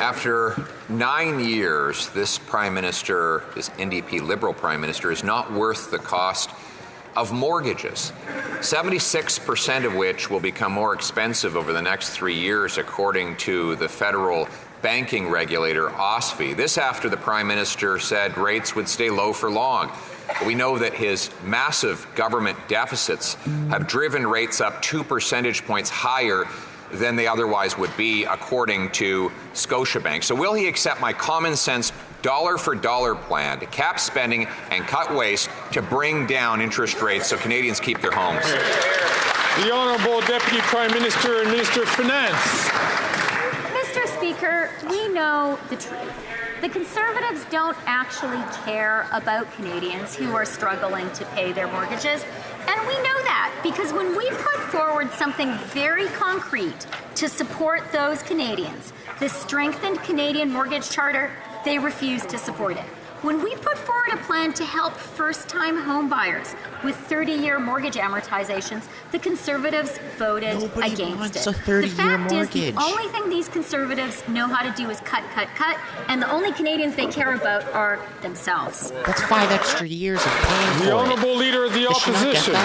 After 9 years, this Prime Minister, this NDP Liberal Prime Minister, is not worth the cost of mortgages, 76% of which will become more expensive over the next 3 years, according to the federal banking regulator, OSFI. This after the Prime Minister said rates would stay low for long. We know that his massive government deficits have driven rates up 2 percentage points higher than they otherwise would be, according to Scotiabank. So will he accept my common sense dollar-for-dollar plan to cap spending and cut waste to bring down interest rates so Canadians keep their homes? The Honourable Deputy Prime Minister and Minister of Finance. Mr. Speaker, we know the truth. The Conservatives don't actually care about Canadians who are struggling to pay their mortgages. And we know that because when we put forward something very concrete to support those Canadians, the strengthened Canadian Mortgage Charter, they refuse to support it. When we put forward a plan to help first-time home buyers with 30-year mortgage amortizations, the Conservatives voted against it. The fact is, the only thing these Conservatives know how to do is cut, cut, cut, and the only Canadians they care about are themselves. That's 5 extra years of paying for it. The Honourable Leader of the Opposition.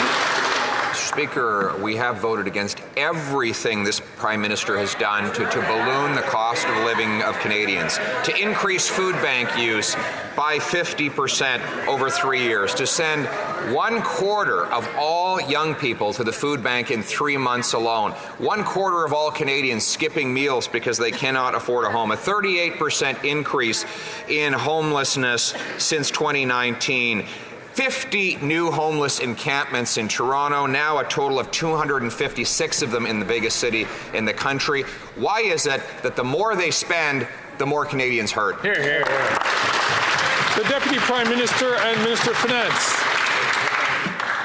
Speaker, we have voted against everything this Prime Minister has done to balloon the cost of living of Canadians, to increase food bank use by 50% over 3 years, to send 1/4 of all young people to the food bank in 3 months alone, 1/4 of all Canadians skipping meals because they cannot afford a home, a 38% increase in homelessness since 2019. 50 new homeless encampments in Toronto, now a total of 256 of them in the biggest city in the country. Why is it that the more they spend, the more Canadians hurt? Here, here, here. The Deputy Prime Minister and Minister of Finance.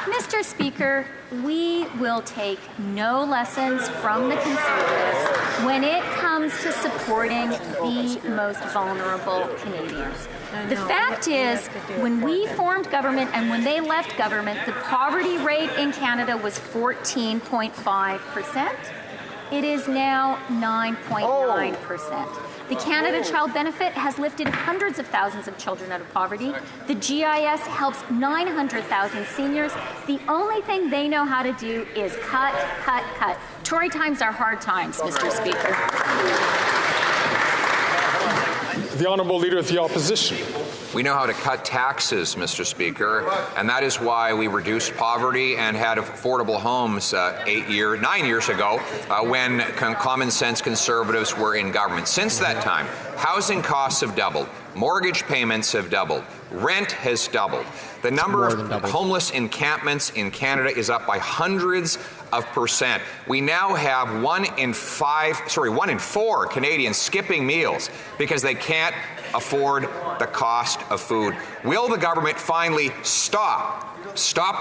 Mr. Speaker, we will take no lessons from the Conservatives when it comes to supporting the most vulnerable Canadians. The fact is, when we formed government and when they left government, the poverty rate in Canada was 14.5%. It is now 9.9%. The Canada Child Benefit has lifted hundreds of thousands of children out of poverty. The GIS helps 900,000 seniors. The only thing they know how to do is cut, cut, cut. Tory times are hard times, Mr. Speaker. The Honourable Leader of the Opposition. We know how to cut taxes, Mr. Speaker, and that is why we reduced poverty and had affordable homes 9 years ago when common sense Conservatives were in government. Since that time, housing costs have doubled, mortgage payments have doubled, rent has doubled. The number of homeless encampments in Canada is up by hundreds of percent. We now have 1 in 4 Canadians skipping meals because they can't afford the cost of food. Will the government finally stop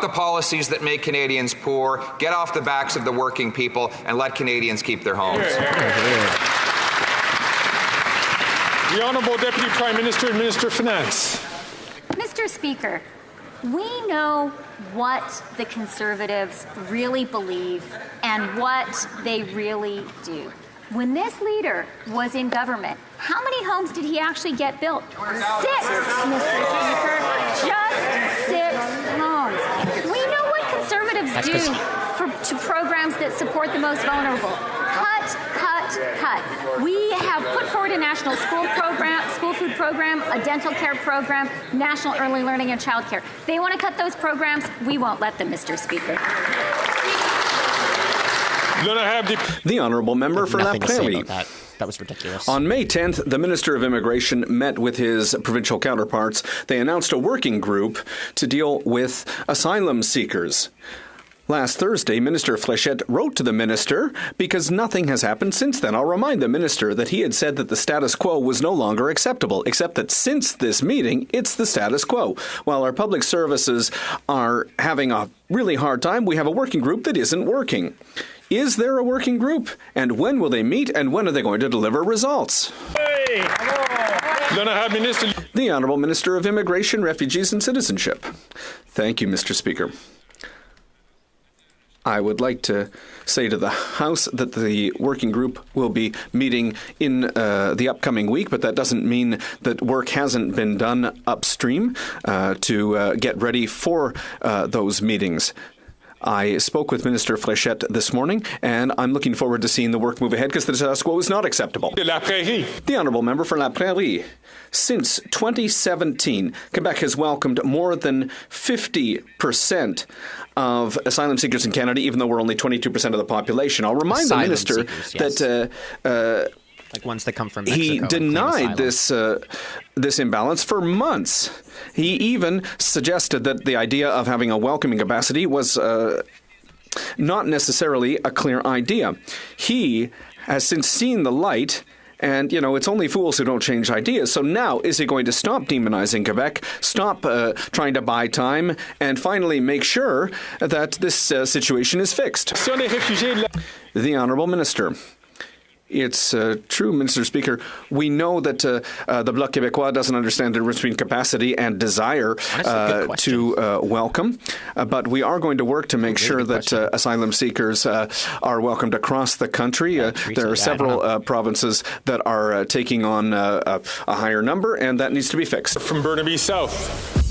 the policies that make Canadians poor, get off the backs of the working people, and let Canadians keep their homes? The Honourable Deputy Prime Minister and Minister of Finance. Mr. Speaker, we know what the Conservatives really believe and what they really do. When this leader was in government, how many homes did he actually get built? 6, Mr. Speaker. Just 6 homes. We know what Conservatives do to programs that support the most vulnerable. Cut, cut, cut. We have put forward a national school food program, a dental care program, national early learning and child care. They want to cut those programs. We won't let them, Mr. Speaker. The Honourable Member for La Prairie. That was ridiculous. On May 10th, the Minister of Immigration met with his provincial counterparts. They announced a working group to deal with asylum seekers. Last Thursday, Minister Fléchette wrote to the minister because nothing has happened since then. I'll remind the minister that he had said that the status quo was no longer acceptable, except that since this meeting, it's the status quo. While our public services are having a really hard time, we have a working group that isn't working. Is there a working group? And when will they meet? And when are they going to deliver results? The Honourable Minister of Immigration, Refugees and Citizenship. Thank you, Mr. Speaker. I would like to say to the House that the working group will be meeting in the upcoming week, but that doesn't mean that work hasn't been done upstream to get ready for those meetings. I spoke with Minister Fréchette this morning, and I'm looking forward to seeing the work move ahead because the status quo is not acceptable. De la Prairie. The Honourable Member for La Prairie. Since 2017, Quebec has welcomed more than 50% of asylum seekers in Canada, even though we're only 22% of the population. I'll remind the Minister seekers, yes. that like ones that come from Mexico. he denied this imbalance for months. He even suggested that the idea of having a welcoming capacity was not necessarily a clear idea. He has since seen the light. And, it's only fools who don't change ideas. So now, is he going to stop demonizing Quebec, stop trying to buy time, and finally make sure that this situation is fixed? The Honourable Minister. It's true, Mr. Speaker. We know that the Bloc Québécois doesn't understand the difference between capacity and desire to welcome. But we are going to work to make sure that asylum seekers are welcomed across the country. There are several provinces that are taking on a higher number, and that needs to be fixed. From Burnaby South.